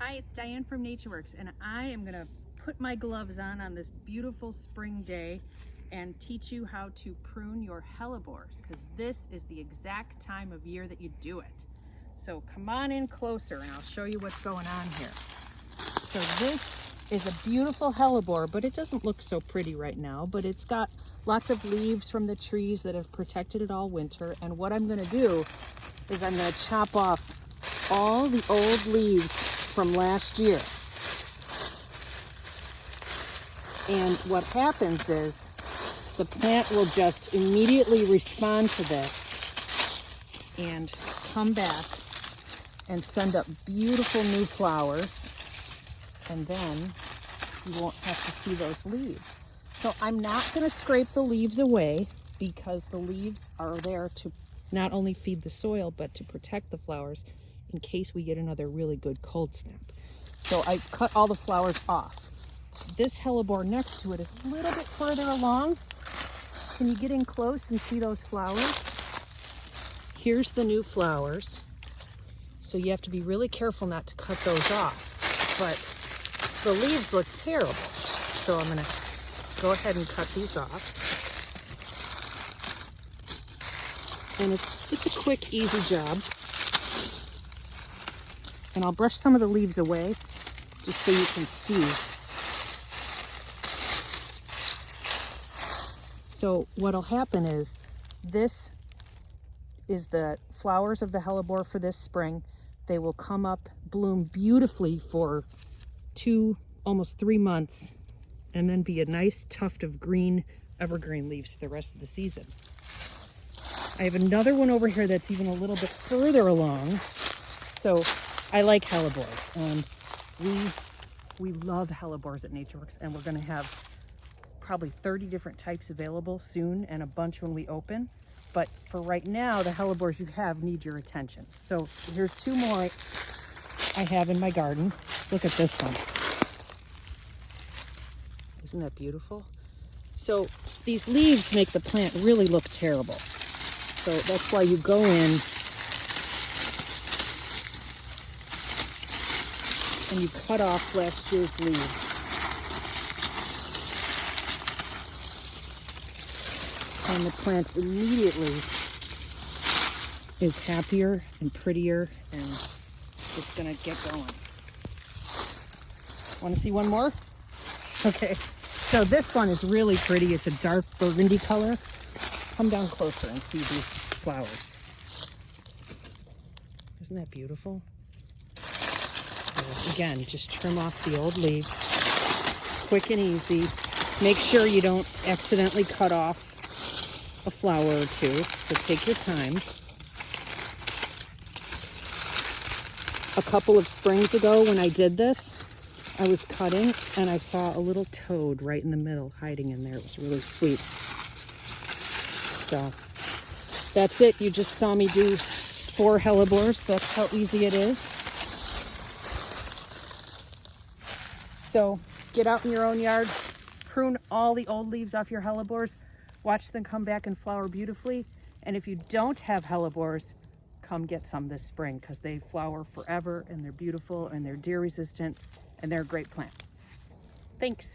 Hi, it's Diane from Natureworks, and I am going to put my gloves on this beautiful spring day and teach you how to prune your hellebores, because this is the exact time of year that you do it. So come on in closer and I'll show you what's going on here. So this is a beautiful hellebore, but it doesn't look so pretty right now, but it's got lots of leaves from the trees that have protected it all winter. And what I'm going to do is I'm going to chop off all the old leaves from last year. And what happens is the plant will just immediately respond to this and come back and send up beautiful new flowers, and then you won't have to see those leaves. So I'm not going to scrape the leaves away, because the leaves are there to not only feed the soil but to protect the flowers in case we get another really good cold snap. So I cut all the flowers off. This hellebore next to it is a little bit further along. Can you get in close and see those flowers? Here's the new flowers. So you have to be really careful not to cut those off. But the leaves look terrible. So I'm gonna go ahead and cut these off. And it's a quick, easy job. And I'll brush some of the leaves away just so you can see. So what'll happen is, this is the flowers of the hellebore for this spring. They will come up, bloom beautifully for 2, almost 3 months, and then be a nice tuft of green evergreen leaves the rest of the season. I have another one over here that's even a little bit further along. So I like hellebores, and we love hellebores at Natureworks, and we're going to have probably 30 different types available soon, and a bunch when we open. But for right now, the hellebores you have need your attention. So here's 2 more I have in my garden. Look at this one. Isn't that beautiful? So these leaves make the plant really look terrible. So that's why you go in and you cut off last year's leaves. And the plant immediately is happier and prettier, and it's gonna get going. Want to see one more? Okay, so this one is really pretty. It's a dark burgundy color. Come down closer and see these flowers. Isn't that beautiful? So again, just trim off the old leaves. Quick and easy. Make sure you don't accidentally cut off a flower or two, so take your time. A couple of springs ago when I did this, I was cutting and I saw a little toad right in the middle hiding in there. It was really sweet. So that's it. You just saw me do 4 hellebores. That's how easy it is. So get out in your own yard, prune all the old leaves off your hellebores, watch them come back and flower beautifully. And if you don't have hellebores, come get some this spring, because they flower forever and they're beautiful and they're deer resistant and they're a great plant. Thanks.